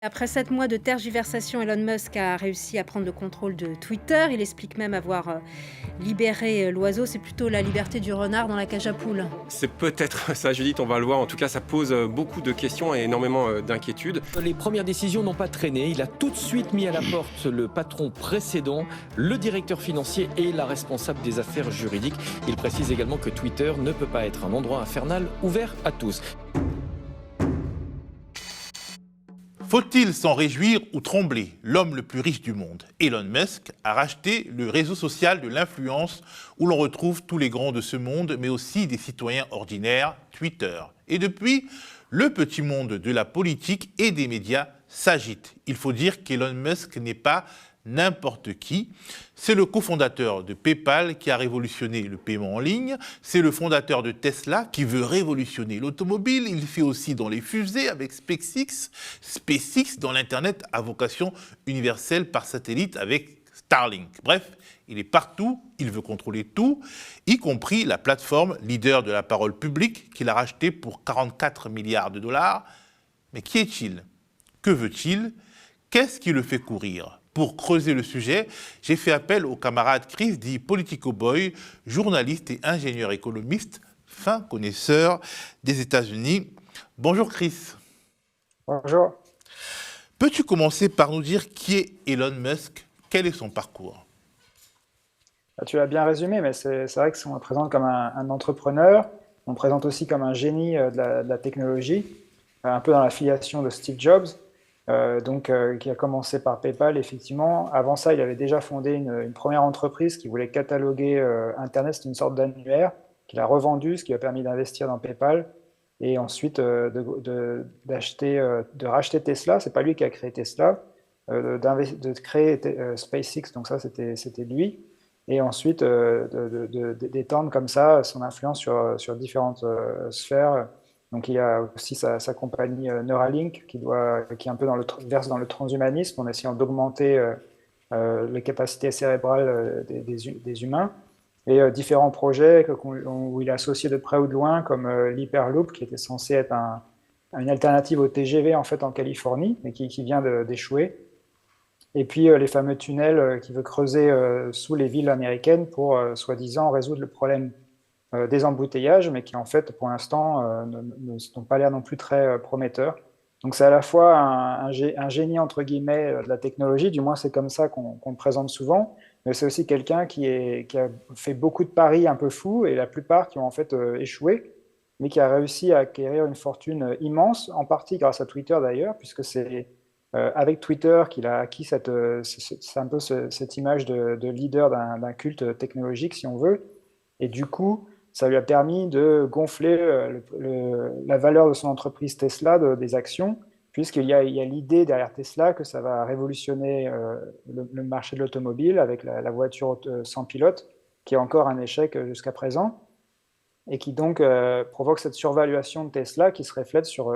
Après 7 mois de tergiversation, Elon Musk a réussi à prendre le contrôle de Twitter. Il explique même avoir libéré l'oiseau. C'est plutôt la liberté du renard dans la cage à poules. C'est peut-être ça, Judith, on va le voir. En tout cas, ça pose beaucoup de questions et énormément d'inquiétudes. Les premières décisions n'ont pas traîné. Il a tout de suite mis à la porte le patron précédent, le directeur financier et la responsable des affaires juridiques. Il précise également que Twitter ne peut pas être un endroit infernal ouvert à tous. Faut-il s'en réjouir ou trembler? L'homme le plus riche du monde, Elon Musk, a racheté le réseau social de l'influence où l'on retrouve tous les grands de ce monde, mais aussi des citoyens ordinaires, Twitter. Et depuis, le petit monde de la politique et des médias s'agite. Il faut dire qu'Elon Musk n'est pas n'importe qui. C'est le cofondateur de PayPal qui a révolutionné le paiement en ligne. C'est le fondateur de Tesla qui veut révolutionner l'automobile. Il fait aussi dans les fusées avec SpaceX dans l'Internet à vocation universelle par satellite avec Starlink. Bref, il est partout, il veut contrôler tout, y compris la plateforme leader de la parole publique qu'il a rachetée pour 44 milliards de dollars. Mais qui est-il? Que veut-il? Qu'est-ce qui le fait courir? Pour creuser le sujet, j'ai fait appel au camarade Chris, dit Politico Boy, journaliste et ingénieur économiste, fin connaisseur des États-Unis. Bonjour Chris. Bonjour. Peux-tu commencer par nous dire qui est Elon Musk? Quel est son parcours? Tu l'as bien résumé, mais c'est vrai qu'on le présente comme un entrepreneur. On le présente aussi comme un génie de la technologie, un peu dans la filiation de Steve Jobs. Qui a commencé par PayPal, effectivement. Avant ça, il avait déjà fondé une première entreprise qui voulait cataloguer Internet. C'était une sorte d'annuaire qu'il a revendu, ce qui a permis d'investir dans PayPal et ensuite de racheter Tesla. C'est pas lui qui a créé Tesla, de créer SpaceX, donc ça c'était lui, et ensuite d'étendre comme ça son influence sur différentes sphères. Donc il y a aussi sa compagnie Neuralink qui est un peu verse dans le transhumanisme en essayant d'augmenter les capacités cérébrales des humains. Et différents projets où il est associé de près ou de loin, comme l'Hyperloop, qui était censé être une alternative au TGV en fait en Californie, mais qui vient d'échouer. Et puis les fameux tunnels qu'il veut creuser sous les villes américaines pour soi-disant résoudre le problème des embouteillages, mais qui en fait, pour l'instant, ne sont pas l'air non plus très prometteurs. Donc c'est à la fois un génie, entre guillemets, de la technologie, du moins c'est comme ça qu'on le présente souvent, mais c'est aussi quelqu'un qui a fait beaucoup de paris un peu fous, et la plupart qui ont en fait échoué, mais qui a réussi à acquérir une fortune immense, en partie grâce à Twitter d'ailleurs, puisque c'est avec Twitter qu'il a acquis c'est un peu cette image de leader d'un culte technologique, si on veut, et du coup, ça lui a permis de gonfler la valeur de son entreprise Tesla, des actions, puisqu'il y a l'idée derrière Tesla que ça va révolutionner le marché de l'automobile avec la voiture sans pilote, qui est encore un échec jusqu'à présent, et qui donc provoque cette survaluation de Tesla qui se reflète sur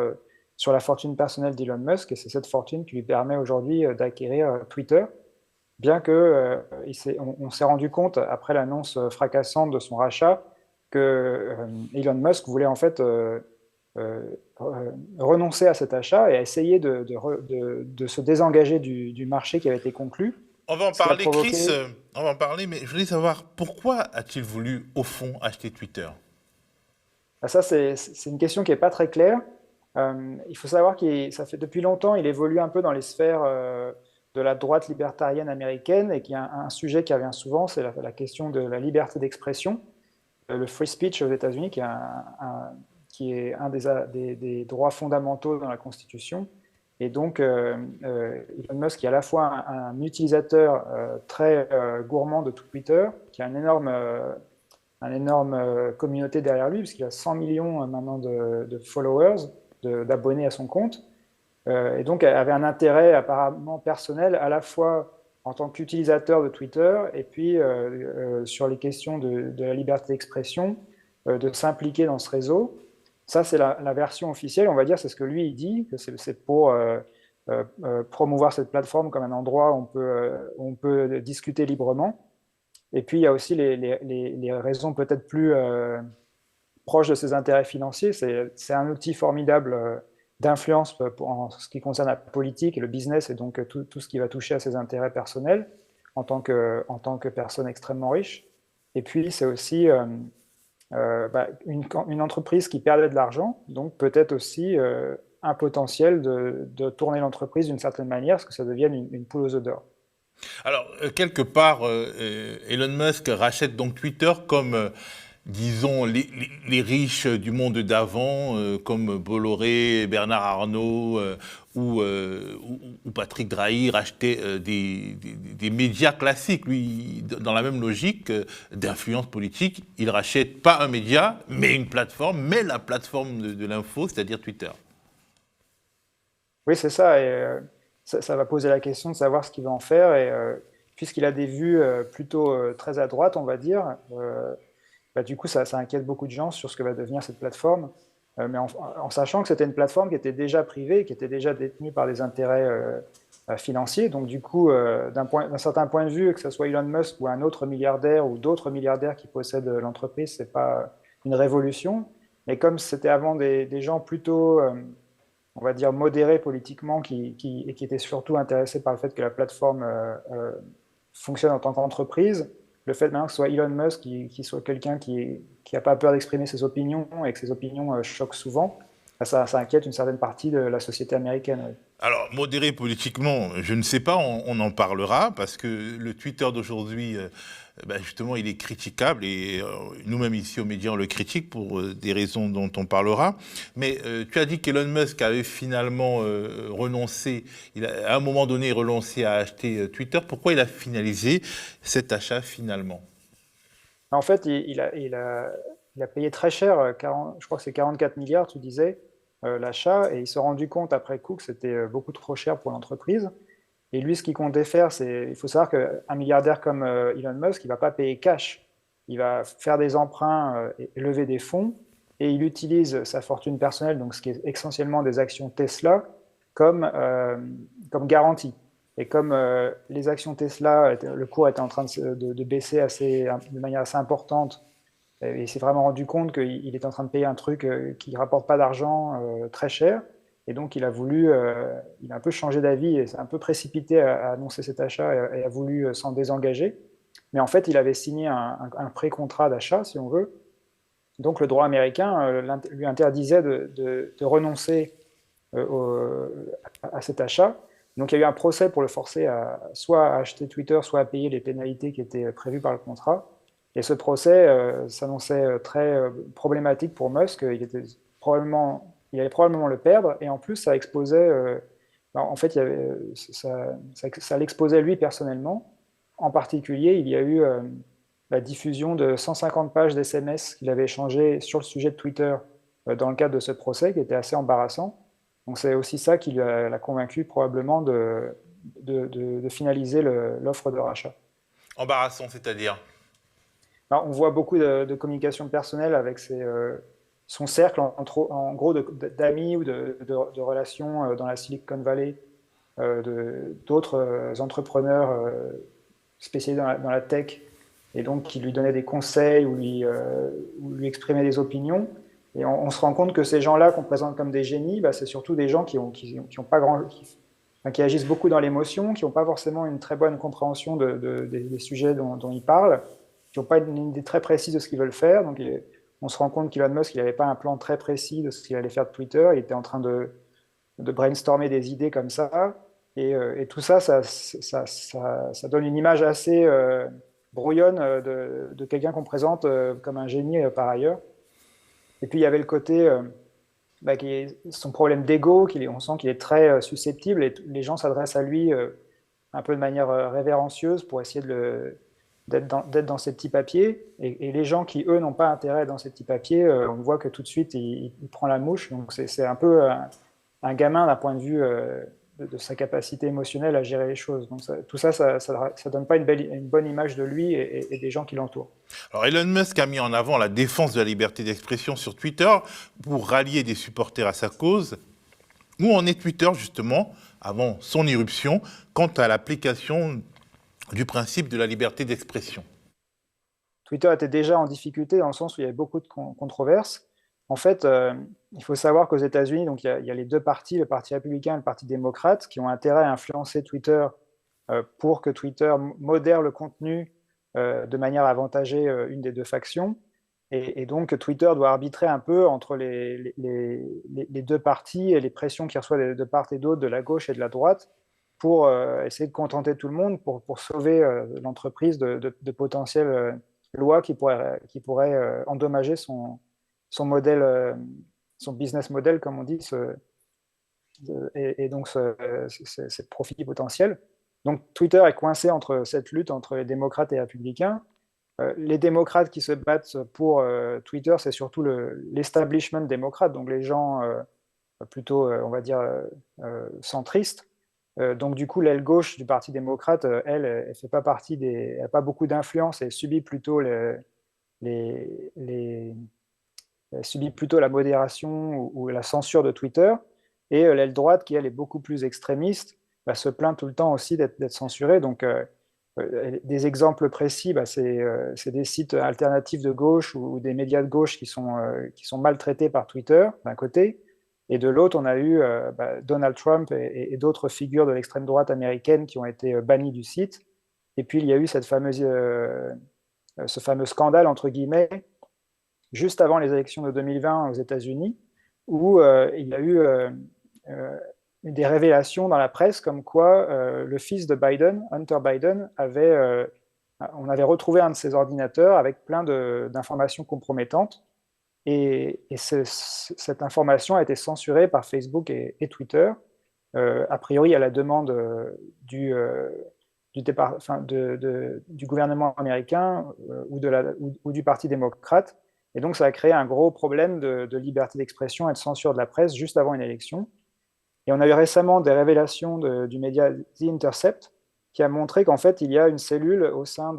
la fortune personnelle d'Elon Musk, et c'est cette fortune qui lui permet aujourd'hui d'acquérir Twitter, bien que on s'est rendu compte, après l'annonce fracassante de son rachat, que Elon Musk voulait en fait renoncer à cet achat et à essayer de se désengager du marché qui avait été conclu. On va en parler, Chris, on va en parler, mais je voulais savoir pourquoi a-t-il voulu, au fond, acheter Twitter? Ça, c'est une question qui n'est pas très claire. Il faut savoir ça fait depuis longtemps, il évolue un peu dans les sphères de la droite libertarienne américaine, et qu'il y a un sujet qui revient souvent, c'est la question de la liberté d'expression. Le free speech aux États-Unis, qui est un des droits fondamentaux dans la Constitution. Et donc, Elon Musk est à la fois un utilisateur très gourmand de Twitter, qui a une énorme communauté derrière lui, puisqu'il a 100 millions maintenant de followers, d'abonnés à son compte, et donc avait un intérêt apparemment personnel à la fois en tant qu'utilisateur de Twitter, et puis sur les questions de la liberté d'expression, de s'impliquer dans ce réseau. Ça, c'est la version officielle, on va dire, c'est ce que lui, il dit, que c'est pour promouvoir cette plateforme comme un endroit où on peut discuter librement. Et puis, il y a aussi les raisons peut-être plus proches de ses intérêts financiers. C'est un outil formidable d'influence en ce qui concerne la politique et le business, et donc tout ce qui va toucher à ses intérêts personnels en tant que personne extrêmement riche. Et puis, c'est aussi une entreprise qui perdait de l'argent, donc peut-être aussi un potentiel de tourner l'entreprise d'une certaine manière, parce que ça devienne une poule aux œufs d'or. Alors, quelque part, Elon Musk rachète donc Twitter comme, disons, les riches du monde d'avant, comme Bolloré, Bernard Arnault ou Patrick Drahi rachetaient des médias classiques. Lui, dans la même logique d'influence politique, il rachète pas un média, mais une plateforme, mais la plateforme de l'info, c'est-à-dire Twitter. Oui, c'est ça. Et ça va poser la question de savoir ce qu'il va en faire. Et puisqu'il a des vues plutôt très à droite, on va dire, du coup, ça inquiète beaucoup de gens sur ce que va devenir cette plateforme. Mais en sachant que c'était une plateforme qui était déjà privée, qui était déjà détenue par des intérêts financiers. Donc, du coup, d'un certain point de vue, que ce soit Elon Musk ou un autre milliardaire ou d'autres milliardaires qui possèdent l'entreprise, ce n'est pas une révolution. Mais comme c'était avant des gens plutôt on va dire, modérés politiquement et qui étaient surtout intéressés par le fait que la plateforme fonctionne en tant qu'entreprise, le fait maintenant que ce soit Elon Musk qui soit quelqu'un qui n'a pas peur d'exprimer ses opinions et que ses opinions choquent souvent, ça inquiète une certaine partie de la société américaine. Oui. Alors, modéré politiquement, je ne sais pas, on en parlera, parce que le Twitter d'aujourd'hui, justement, il est critiquable, et nous-mêmes ici aux médias, on le critique pour des raisons dont on parlera. Mais tu as dit qu'Elon Musk avait finalement renoncé, à un moment donné renoncé à acheter Twitter. Pourquoi il a finalisé cet achat finalement? En fait, il a payé très cher, je crois que c'est 44 milliards, tu disais, l'achat, et il s'est rendu compte après coup que c'était beaucoup trop cher pour l'entreprise. Et lui, ce qu'il comptait faire, il faut savoir qu'un milliardaire comme Elon Musk, il ne va pas payer cash. Il va faire des emprunts et lever des fonds, et il utilise sa fortune personnelle, donc ce qui est essentiellement des actions Tesla, comme garantie. Et comme les actions Tesla, le cours était en train de baisser de manière assez importante, et il s'est vraiment rendu compte qu'il est en train de payer un truc qui ne rapporte pas d'argent très cher. Et donc, il a un peu changé d'avis et s'est un peu précipité à annoncer cet achat et a voulu s'en désengager. Mais en fait, il avait signé un pré-contrat d'achat, si on veut. Donc, le droit américain lui interdisait de renoncer à cet achat. Donc, il y a eu un procès pour le forcer soit à acheter Twitter, soit à payer les pénalités qui étaient prévues par le contrat. Et ce procès s'annonçait très problématique pour Musk. Il allait probablement le perdre. Et en plus, ça exposait... en fait, ça l'exposait lui personnellement. En particulier, il y a eu la diffusion de 150 pages d'SMS qu'il avait échangées sur le sujet de Twitter dans le cadre de ce procès, qui était assez embarrassant. Donc c'est aussi ça qui l'a convaincu probablement de finaliser l'offre de rachat. Embarrassant, c'est-à-dire? Alors, on voit beaucoup de communication personnelle avec son cercle, en gros, d'amis ou de relations dans la Silicon Valley, d'autres entrepreneurs spécialisés dans la tech, et donc qui lui donnaient des conseils ou lui exprimaient des opinions. Et on se rend compte que ces gens-là qu'on présente comme des génies, c'est surtout des gens qui agissent beaucoup dans l'émotion, qui n'ont pas forcément une très bonne compréhension des sujets dont ils parlent, qui n'ont pas une idée très précise de ce qu'ils veulent faire. Donc, on se rend compte qu'Elon Musk, il n'avait pas un plan très précis de ce qu'il allait faire de Twitter. Il était en train de brainstormer des idées comme ça. Et tout ça, ça donne une image assez brouillonne de quelqu'un qu'on présente comme un génie par ailleurs. Et puis, il y avait le côté, son problème d'ego, on sent qu'il est très susceptible, et les gens s'adressent à lui un peu de manière révérencieuse pour essayer d'être dans ces petits papiers. Et les gens qui, eux, n'ont pas intérêt dans ces petits papiers, on voit que tout de suite, il prend la mouche. Donc, c'est un peu un gamin d'un point de vue de sa capacité émotionnelle à gérer les choses. Donc tout ça donne pas une bonne image de lui et des gens qui l'entourent. Alors Elon Musk a mis en avant la défense de la liberté d'expression sur Twitter pour rallier des supporters à sa cause. Où en est Twitter, justement, avant son irruption, quant à l'application du principe de la liberté d'expression? Twitter était déjà en difficulté dans le sens où il y avait beaucoup de controverses. En fait, il faut savoir qu'aux États-Unis, donc il y a les deux partis, le Parti républicain et le Parti démocrate, qui ont intérêt à influencer Twitter pour que Twitter modère le contenu de manière à avantager une des deux factions. Et donc, Twitter doit arbitrer un peu entre les deux partis et les pressions qu'il reçoit de part et d'autre, de la gauche et de la droite, pour essayer de contenter tout le monde, pour sauver l'entreprise de potentielles lois qui pourraient endommager son modèle, son business model, comme on dit, et donc ses profits potentiels. Donc Twitter est coincé entre cette lutte entre les démocrates et les républicains. Les démocrates qui se battent pour Twitter, c'est surtout l'establishment démocrate, donc les gens plutôt, on va dire, centristes. Donc du coup, l'aile gauche du Parti démocrate, elle fait pas partie elle n'a pas beaucoup d'influence et subit plutôt subit plutôt la modération ou la censure de Twitter. Et l'aile droite, qui elle est beaucoup plus extrémiste, se plaint tout le temps aussi d'être censurée. Donc des exemples précis, c'est des sites alternatifs de gauche ou des médias de gauche qui sont maltraités par Twitter, d'un côté, et de l'autre, on a eu Donald Trump et d'autres figures de l'extrême droite américaine qui ont été bannis du site. Et puis, il y a eu ce fameux scandale, entre guillemets, juste avant les élections de 2020 aux États-Unis, où il y a eu des révélations dans la presse comme quoi le fils de Biden, Hunter Biden, on avait retrouvé un de ses ordinateurs avec plein d'informations compromettantes. Et cette information a été censurée par Facebook et Twitter, a priori à la demande du gouvernement américain ou du Parti démocrate. Et donc, ça a créé un gros problème de liberté d'expression et de censure de la presse juste avant une élection. Et on a eu récemment des révélations du média The Intercept qui a montré qu'en fait, il y a une cellule au sein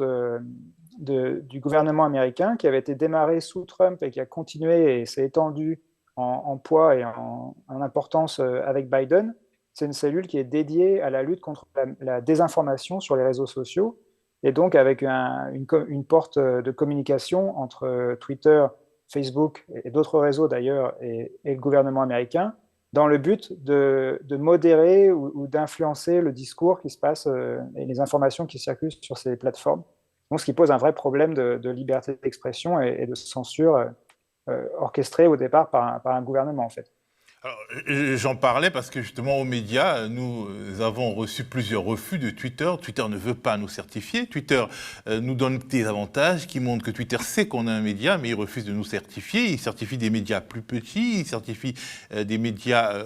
du gouvernement américain qui avait été démarrée sous Trump et qui a continué et s'est étendue en poids et en importance avec Biden. C'est une cellule qui est dédiée à la lutte contre la désinformation sur les réseaux sociaux et donc avec une porte de communication entre Twitter, Facebook et d'autres réseaux d'ailleurs et le gouvernement américain dans le but de modérer ou d'influencer le discours qui se passe et les informations qui circulent sur ces plateformes. Donc, ce qui pose un vrai problème de liberté d'expression et de censure orchestrée au départ par un gouvernement, en fait. Alors, j'en parlais parce que justement aux médias, nous avons reçu plusieurs refus de Twitter. Twitter ne veut pas nous certifier. Twitter nous donne des avantages qui montrent que Twitter sait qu'on a un média, mais il refuse de nous certifier. Il certifie des médias plus petits, il certifie des médias,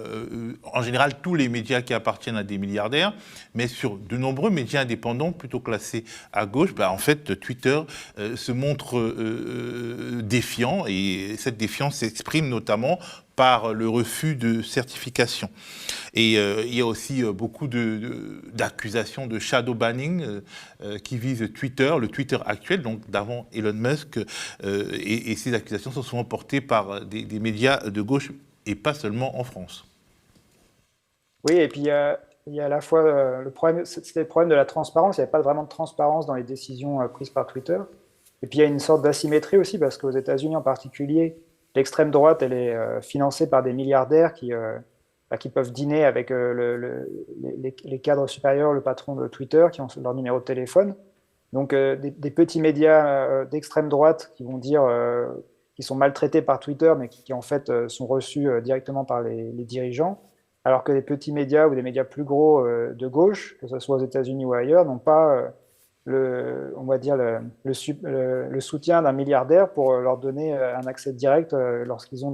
en général tous les médias qui appartiennent à des milliardaires, mais sur de nombreux médias indépendants plutôt classés à gauche, en fait Twitter se montre défiant et cette défiance s'exprime notamment par le refus de certification. Et il y a aussi beaucoup d'accusations de shadow banning qui visent Twitter, le Twitter actuel, donc d'avant Elon Musk, et ces accusations sont souvent portées par des médias de gauche et pas seulement en France. Oui, et puis il y a à la fois le problème, c'était le problème de la transparence, il n'y avait pas vraiment de transparence dans les décisions prises par Twitter. Et puis il y a une sorte d'asymétrie aussi, parce qu'aux États-Unis en particulier, l'extrême droite, elle est financée par des milliardaires qui peuvent dîner avec les cadres supérieurs, le patron de Twitter, qui ont leur numéro de téléphone. Donc des petits médias d'extrême droite qui vont dire qu'ils sont maltraités par Twitter, mais qui en fait sont reçus directement par les dirigeants, alors que les petits médias ou des médias plus gros de gauche, que ce soit aux États-Unis ou ailleurs, n'ont pas on va dire le soutien d'un milliardaire pour leur donner un accès direct lorsqu'ils ont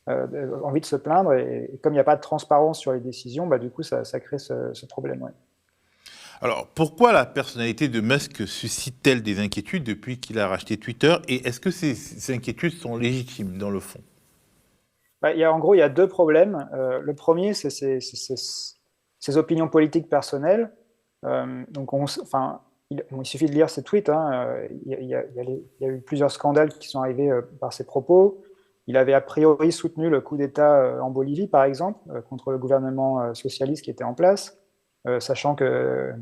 envie de se plaindre. Et comme il n'y a pas de transparence sur les décisions, du coup, ça crée ce problème. Ouais. Alors, pourquoi la personnalité de Musk suscite-t-elle des inquiétudes depuis qu'il a racheté Twitter? Et est-ce que ces inquiétudes sont légitimes dans le fond? En gros, il y a deux problèmes. Le premier, c'est ses opinions politiques personnelles. Il suffit de lire ses tweets. Il y a eu plusieurs scandales qui sont arrivés par ses propos. Il avait a priori soutenu le coup d'État en Bolivie, par exemple, contre le gouvernement socialiste qui était en place, sachant que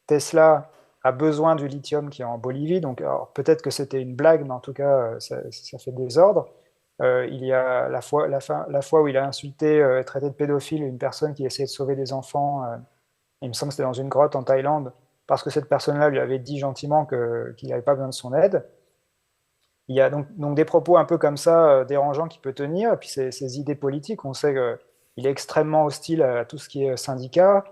Tesla a besoin du lithium qui est en Bolivie. Donc, peut-être que c'était une blague, mais en tout cas, ça fait désordre. Il y a la fois où il a insulté et traité de pédophile une personne qui essayait de sauver des enfants. Il me semble que c'était dans une grotte en Thaïlande, parce que cette personne-là lui avait dit gentiment qu'il n'avait pas besoin de son aide. Il y a donc des propos un peu comme ça, dérangeants qu'il peut tenir, et puis ses idées politiques. On sait qu'il est extrêmement hostile à tout ce qui est syndicat.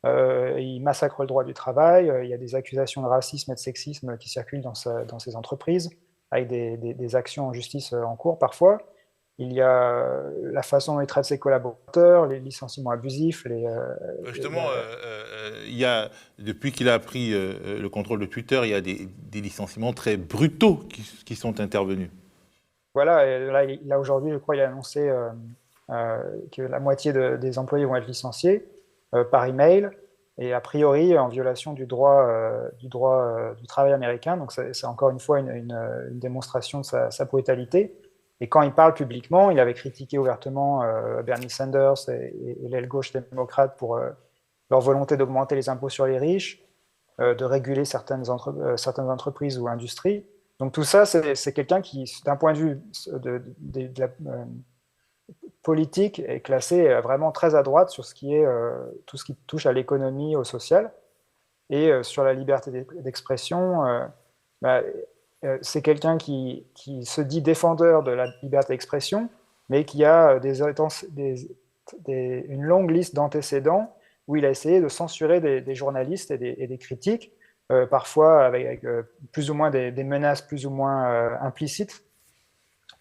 Il massacre le droit du travail. Il y a des accusations de racisme et de sexisme qui circulent dans ses entreprises, avec des actions en justice en cours parfois. Il y a la façon dont il traite ses collaborateurs, les licenciements abusifs. Justement, depuis qu'il a pris le contrôle de Twitter, il y a des licenciements très brutaux qui sont intervenus. Voilà, et là aujourd'hui, je crois, il a annoncé que la moitié des employés vont être licenciés par email, et a priori en violation du droit du travail américain. Donc c'est encore une fois une démonstration de sa brutalité. Et quand il parle publiquement, il avait critiqué ouvertement Bernie Sanders et l'aile gauche démocrate pour leur volonté d'augmenter les impôts sur les riches, de réguler certaines entreprises ou industries. Donc tout ça, c'est quelqu'un qui, d'un point de vue de la politique, est classé vraiment très à droite sur tout ce qui touche à l'économie, au social. Et sur la liberté d'expression, c'est quelqu'un qui se dit défendeur de la liberté d'expression, mais qui a une longue liste d'antécédents où il a essayé de censurer des journalistes et des critiques, parfois avec plus ou moins des menaces plus ou moins implicites,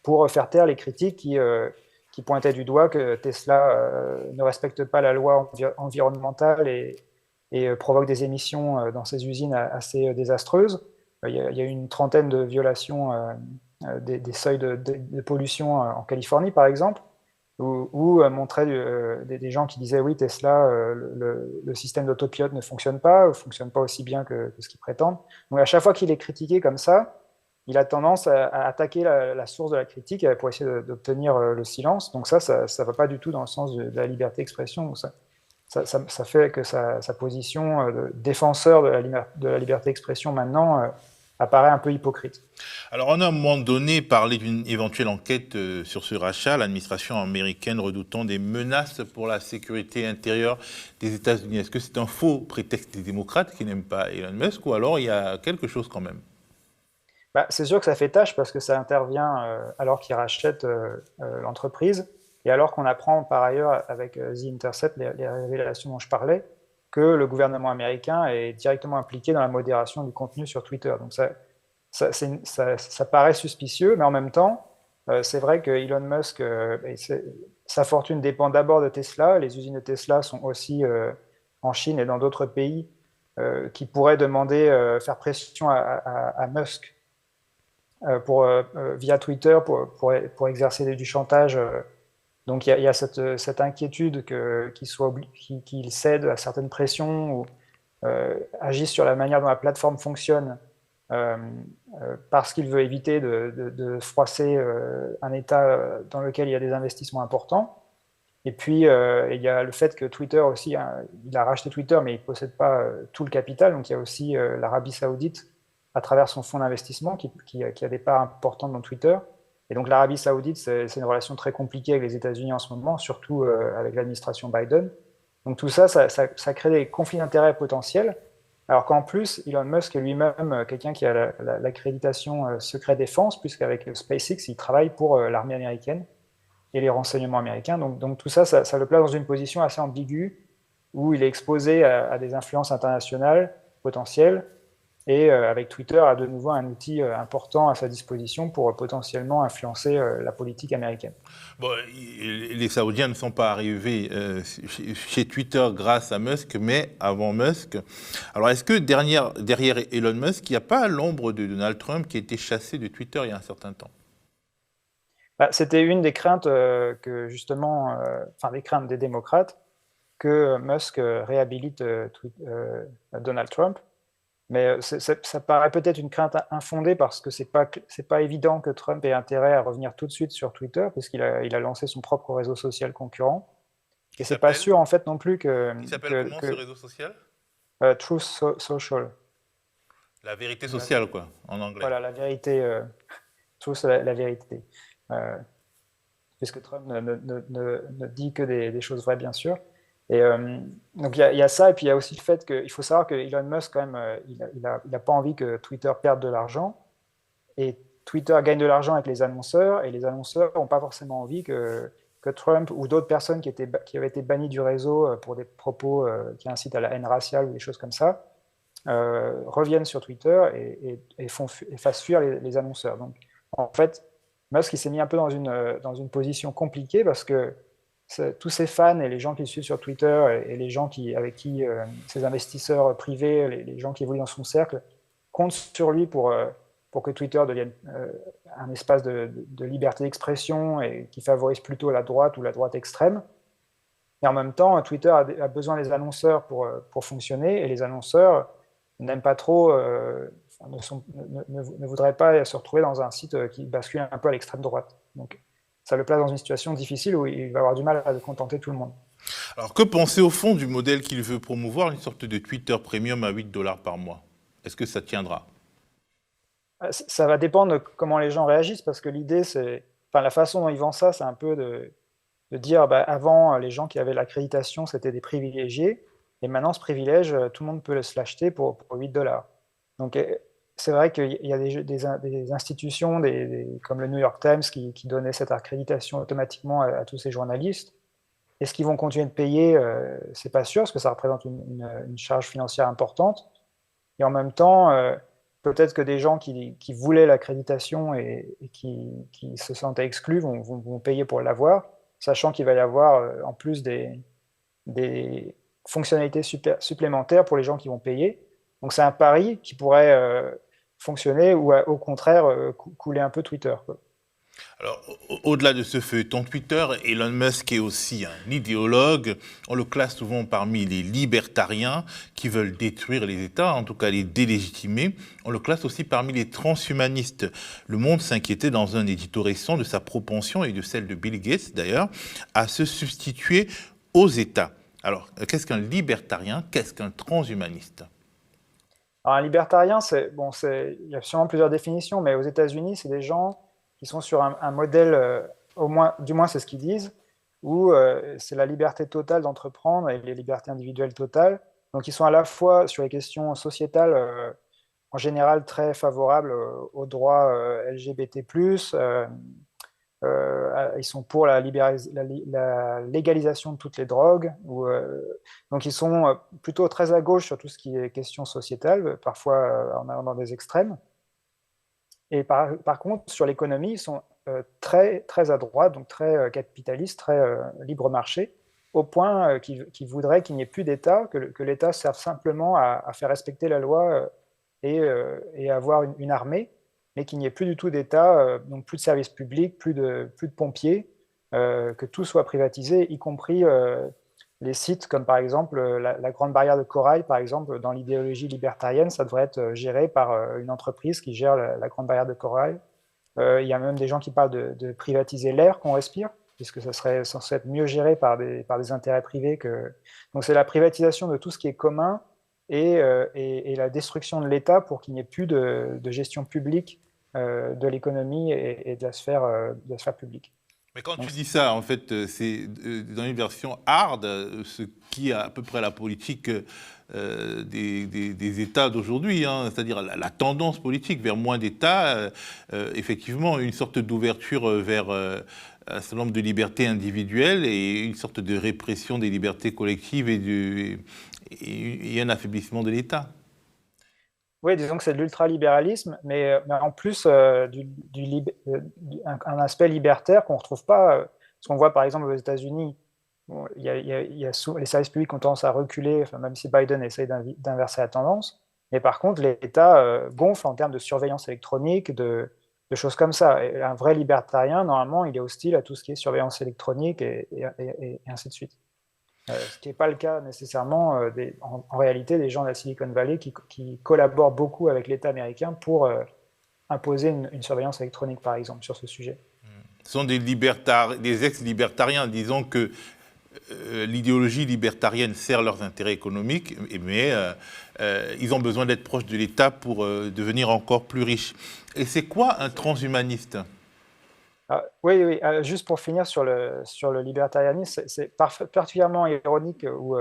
pour faire taire les critiques qui pointaient du doigt que Tesla ne respecte pas la loi environnementale et provoque des émissions dans ses usines assez désastreuses. Il y a eu une trentaine de violations des seuils de pollution en Californie, par exemple, où montraient des gens qui disaient oui, Tesla, le système d'autopilote ne fonctionne pas aussi bien que ce qu'ils prétendent. Donc à chaque fois qu'il est critiqué comme ça, il a tendance à attaquer la source de la critique pour essayer d'obtenir le silence. Donc ça ne va pas du tout dans le sens de la liberté d'expression. Ça fait que sa position de défenseur de la liberté d'expression maintenant apparaît un peu hypocrite. Alors, on a à un moment donné parlé d'une éventuelle enquête sur ce rachat, l'administration américaine redoutant des menaces pour la sécurité intérieure des États-Unis. Est-ce que c'est un faux prétexte des démocrates qui n'aiment pas Elon Musk, ou alors il y a quelque chose quand même? C'est sûr que ça fait tâche parce que ça intervient alors qu'il rachète l'entreprise, et alors qu'on apprend par ailleurs avec The Intercept, les révélations dont je parlais, que le gouvernement américain est directement impliqué dans la modération du contenu sur Twitter. Donc ça paraît suspicieux, mais en même temps, c'est vrai que Elon Musk, sa fortune dépend d'abord de Tesla. Les usines de Tesla sont aussi en Chine et dans d'autres pays qui pourraient demander, faire pression à Musk via Twitter pour exercer du chantage. Donc il y a cette inquiétude qu'il cède à certaines pressions ou agisse sur la manière dont la plateforme fonctionne parce qu'il veut éviter de froisser un État dans lequel il y a des investissements importants. Et puis il y a le fait que Twitter aussi, il a racheté Twitter, mais il ne possède pas tout le capital. Donc il y a aussi l'Arabie Saoudite à travers son fonds d'investissement qui a des parts importantes dans Twitter. Et donc l'Arabie Saoudite, c'est une relation très compliquée avec les États-Unis en ce moment, surtout avec l'administration Biden. Donc tout ça crée des conflits d'intérêts potentiels. Alors qu'en plus, Elon Musk est lui-même quelqu'un qui a l'accréditation secret défense, puisqu'avec SpaceX, il travaille pour l'armée américaine et les renseignements américains. Donc tout ça le place dans une position assez ambiguë, où il est exposé à des influences internationales potentielles. Et avec Twitter, a de nouveau un outil important à sa disposition pour potentiellement influencer la politique américaine. Bon, les Saoudiens ne sont pas arrivés chez Twitter grâce à Musk, mais avant Musk. Alors, est-ce que derrière Elon Musk, il n'y a pas l'ombre de Donald Trump qui a été chassé de Twitter il y a un certain temps? C'était une des craintes des craintes des démocrates, que Musk réhabilite Donald Trump. Mais ça paraît peut-être une crainte infondée parce que c'est pas évident que Trump ait intérêt à revenir tout de suite sur Twitter, puisqu'il a lancé son propre réseau social concurrent. Et c'est pas sûr en fait non plus que... Il s'appelle comment ce réseau social? Truth Social. La vérité sociale, quoi, en anglais. Voilà, la vérité, tous la vérité. Puisque Trump ne dit que des choses vraies, bien sûr. Et donc il y a ça, et puis il y a aussi le fait qu'il faut savoir que Elon Musk, quand même, il n'a pas envie que Twitter perde de l'argent. Et Twitter gagne de l'argent avec les annonceurs, et les annonceurs n'ont pas forcément envie que Trump ou d'autres personnes qui avaient été bannies du réseau pour des propos qui incitent à la haine raciale ou des choses comme ça, reviennent sur Twitter et fassent fuir les annonceurs. Donc, en fait, Musk il s'est mis un peu dans une position compliquée parce que tous ses fans et les gens qui le suivent sur Twitter et les gens avec qui ses investisseurs privés, les gens qui évoluent dans son cercle, comptent sur lui pour que Twitter devienne un espace de liberté d'expression et qui favorise plutôt la droite ou la droite extrême. Et en même temps, Twitter a besoin des annonceurs pour fonctionner, et les annonceurs n'aiment pas trop, ne voudraient pas se retrouver dans un site qui bascule un peu à l'extrême droite. Donc ça le place dans une situation difficile où il va avoir du mal à contenter tout le monde. Alors que penser au fond du modèle qu'il veut promouvoir, une sorte de Twitter Premium à $8 par mois? Est-ce que ça tiendra? Ça va dépendre de comment les gens réagissent, parce que l'idée, la façon dont ils vendent ça, c'est un peu de dire, avant, les gens qui avaient l'accréditation, c'était des privilégiés, et maintenant, ce privilège, tout le monde peut se l'acheter pour $8. Donc, c'est vrai qu'il y a des institutions, comme le New York Times, qui donnaient cette accréditation automatiquement à tous ces journalistes. Est-ce qu'ils vont continuer de payer? C'est pas sûr, parce que ça représente une charge financière importante. Et en même temps, peut-être que des gens qui voulaient l'accréditation et qui se sentaient exclus vont payer pour l'avoir, sachant qu'il va y avoir en plus des fonctionnalités supplémentaires pour les gens qui vont payer. Donc c'est un pari qui pourrait fonctionner ou au contraire couler un peu Twitter, quoi. Alors, au-delà de ce feuilleton Twitter, Elon Musk est aussi un idéologue. On le classe souvent parmi les libertariens qui veulent détruire les États, en tout cas les délégitimer. On le classe aussi parmi les transhumanistes. Le Monde s'inquiétait dans un édito récent de sa propension, et de celle de Bill Gates d'ailleurs, à se substituer aux États. Alors, qu'est-ce qu'un libertarien? Qu'est-ce qu'un transhumaniste? Alors, un libertarien, il y a sûrement plusieurs définitions, mais aux États-Unis, c'est des gens qui sont sur un modèle, du moins c'est ce qu'ils disent, où c'est la liberté totale d'entreprendre et les libertés individuelles totales. Donc ils sont à la fois sur les questions sociétales, en général très favorables aux droits LGBT+, ils sont pour la légalisation de toutes les drogues. Donc ils sont plutôt très à gauche sur tout ce qui est question sociétale, parfois en allant dans des extrêmes. Et par contre, sur l'économie, ils sont très, très à droite, donc très capitalistes, très libre marché, au point qu'ils voudraient qu'il n'y ait plus d'État, que l'État serve simplement à faire respecter la loi et avoir une armée, mais qu'il n'y ait plus du tout d'État, donc plus de services publics, plus de pompiers, que tout soit privatisé, y compris les sites comme par exemple la Grande Barrière de Corail, par exemple, dans l'idéologie libertarienne, ça devrait être géré par une entreprise qui gère la Grande Barrière de Corail. Il y a même des gens qui parlent de privatiser l'air qu'on respire, puisque ça serait censé être mieux géré par des intérêts privés. Donc c'est la privatisation de tout ce qui est commun et la destruction de l'État pour qu'il n'y ait plus de gestion publique de l'économie et de la sphère publique. Mais quand tu dis ça, en fait, c'est dans une version hard, ce qui est à peu près la politique des États d'aujourd'hui, hein, c'est-à-dire la tendance politique vers moins d'États, effectivement une sorte d'ouverture vers un certain nombre de libertés individuelles et une sorte de répression des libertés collectives et un affaiblissement de l'État. Oui, disons que c'est de l'ultralibéralisme, mais en plus un aspect libertaire qu'on ne retrouve pas. Ce qu'on voit par exemple aux États-Unis, les services publics ont tendance à reculer, enfin, même si Biden essaye d'inverser la tendance. Mais par contre, l'État gonfle en termes de surveillance électronique, de choses comme ça. Et un vrai libertarien, normalement, il est hostile à tout ce qui est surveillance électronique et ainsi de suite. Ce qui n'est pas le cas nécessairement en réalité des gens de la Silicon Valley qui collaborent beaucoup avec l'État américain pour imposer une surveillance électronique, par exemple, sur ce sujet. Ce sont des ex-libertariens, disons que l'idéologie libertarienne sert leurs intérêts économiques, mais ils ont besoin d'être proches de l'État pour devenir encore plus riches. Et c'est quoi un transhumaniste? Oui, juste pour finir sur le libertarianisme, c'est particulièrement ironique ou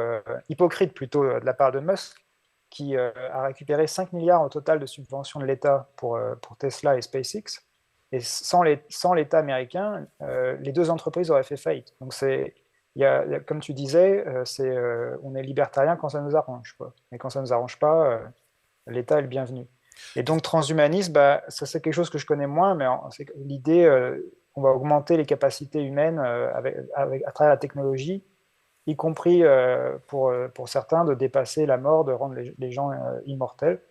hypocrite plutôt de la part de Musk, qui a récupéré 5 milliards au total de subventions de l'État pour Tesla et SpaceX. Et sans l'État américain, les deux entreprises auraient fait faillite. Donc, comme tu disais, on est libertarien quand ça nous arrange, quoi. Mais quand ça ne nous arrange pas, l'État est le bienvenu. Et donc, transhumanisme, ça c'est quelque chose que je connais moins, mais c'est l'idée qu'on va augmenter les capacités humaines à travers la technologie, y compris pour certains, de dépasser la mort, de rendre les gens immortels.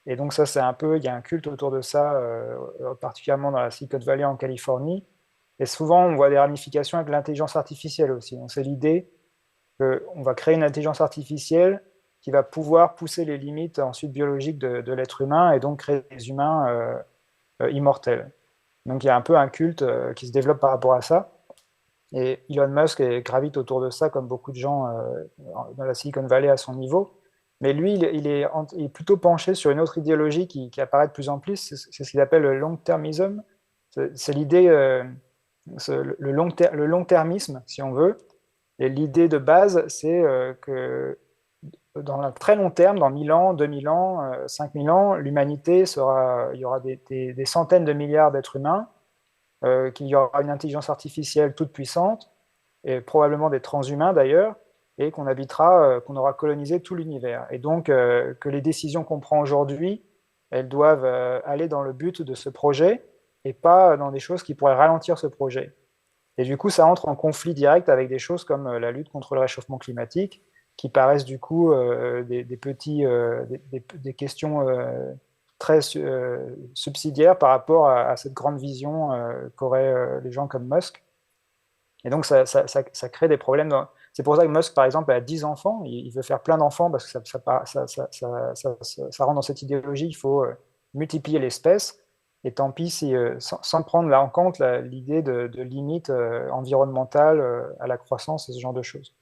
Et donc ça, il y a un culte autour de ça, particulièrement dans la Silicon Valley en Californie. Et souvent, on voit des ramifications avec l'intelligence artificielle aussi. Donc c'est l'idée qu'on va créer une intelligence artificielle qui va pouvoir pousser les limites ensuite biologiques de l'être humain et donc créer des humains immortels. Donc il y a un peu un culte qui se développe par rapport à ça. Et Elon Musk gravite autour de ça, comme beaucoup de gens dans la Silicon Valley à son niveau. Mais lui, il est plutôt penché sur une autre idéologie qui apparaît de plus en plus, c'est ce qu'il appelle le long-termisme. C'est l'idée, le long-termisme, si on veut. Et l'idée de base, c'est que dans le très long terme, dans 1000 ans, 2000 ans, 5000 ans, l'humanité il y aura des centaines de milliards d'êtres humains, qu'il y aura une intelligence artificielle toute puissante, et probablement des transhumains d'ailleurs, et qu'on aura colonisé tout l'univers. Et donc, que les décisions qu'on prend aujourd'hui, elles doivent aller dans le but de ce projet, et pas dans des choses qui pourraient ralentir ce projet. Et du coup, ça entre en conflit direct avec des choses comme la lutte contre le réchauffement climatique, qui paraissent du coup des questions très subsidiaires par rapport à cette grande vision qu'auraient les gens comme Musk. Et donc, ça crée des problèmes. C'est pour ça que Musk, par exemple, a 10 enfants. Il veut faire plein d'enfants parce que ça rentre dans cette idéologie. Il faut multiplier l'espèce. Et tant pis sans prendre là en compte l'idée de limites environnementales à la croissance et ce genre de choses.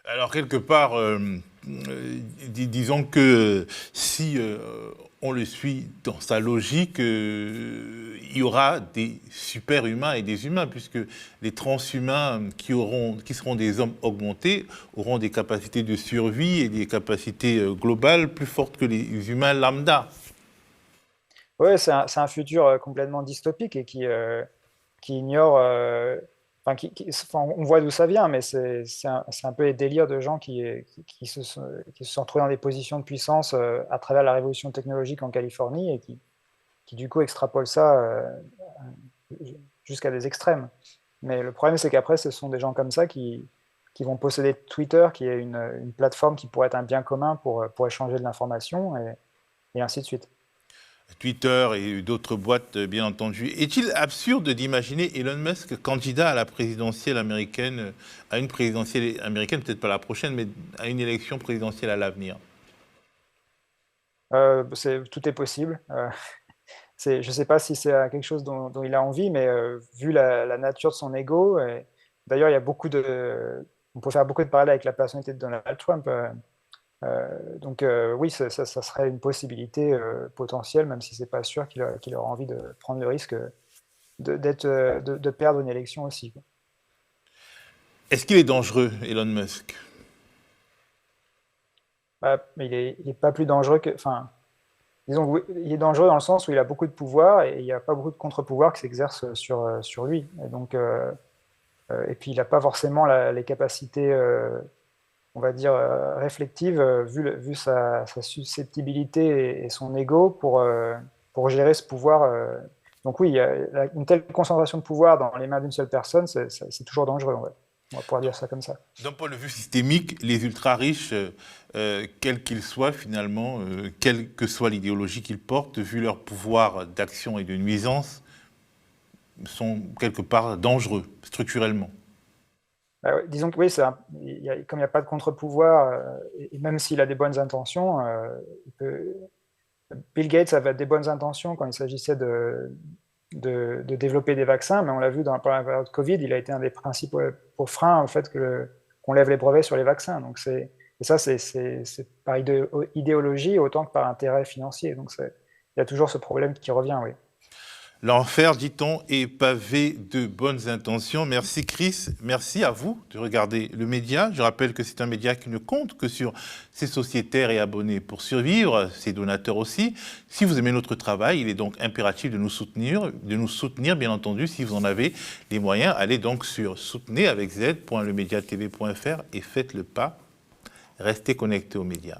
Alors, quelque part, disons que si on le suit dans sa logique, il y aura des super-humains et des humains, puisque les transhumains qui seront des hommes augmentés auront des capacités de survie et des capacités globales plus fortes que les humains lambda. Oui, c'est un futur complètement dystopique et qui ignore... on voit d'où ça vient, mais c'est un peu les délires de gens qui se sont retrouvés dans des positions de puissance à travers la révolution technologique en Californie et qui du coup extrapolent ça jusqu'à des extrêmes. Mais le problème, c'est qu'après, ce sont des gens comme ça qui vont posséder Twitter, qui est une plateforme qui pourrait être un bien commun pour échanger de l'information et ainsi de suite. Twitter et d'autres boîtes, bien entendu. Est-il absurde d'imaginer Elon Musk candidat à la présidentielle américaine, à une présidentielle américaine, peut-être pas la prochaine, mais à une élection présidentielle à l'avenir? Tout est possible. Je ne sais pas si c'est quelque chose dont il a envie, mais vu la nature de son ego, d'ailleurs, on peut faire beaucoup de parallèles avec la personnalité de Donald Trump. Donc oui, ça serait une possibilité potentielle, même si c'est pas sûr qu'il aura envie de prendre le risque de perdre une élection aussi, quoi. Est-ce qu'il est dangereux, Elon Musk? Mais il est pas plus dangereux que... Enfin, disons qu'il est dangereux dans le sens où il a beaucoup de pouvoir et il n'y a pas beaucoup de contre-pouvoir qui s'exercent sur lui. Et donc, et puis il n'a pas forcément les capacités... on va dire, réflexive, vu sa susceptibilité et son ego pour gérer ce pouvoir. Donc oui, une telle concentration de pouvoir dans les mains d'une seule personne, c'est toujours dangereux, on va pouvoir dire ça comme ça. D'un point de vue systémique, les ultra-riches, quels qu'ils soient finalement, quelle que soit l'idéologie qu'ils portent, vu leur pouvoir d'action et de nuisance, sont quelque part dangereux, structurellement. Disons que oui, comme il n'y a pas de contre-pouvoir, et même s'il a des bonnes intentions, Bill Gates avait des bonnes intentions quand il s'agissait de développer des vaccins, mais on l'a vu pendant la période Covid, il a été un des principaux freins au fait que qu'on lève les brevets sur les vaccins. Donc et ça, c'est par idéologie autant que par intérêt financier. Donc il y a toujours ce problème qui revient, oui. L'enfer, dit-on, est pavé de bonnes intentions. Merci Chris, merci à vous de regarder le média. Je rappelle que c'est un média qui ne compte que sur ses sociétaires et abonnés pour survivre, ses donateurs aussi. Si vous aimez notre travail, il est donc impératif de nous soutenir bien entendu. Si vous en avez les moyens, allez donc sur soutenez.lemediatv.fr et faites le pas. Restez connectés aux médias.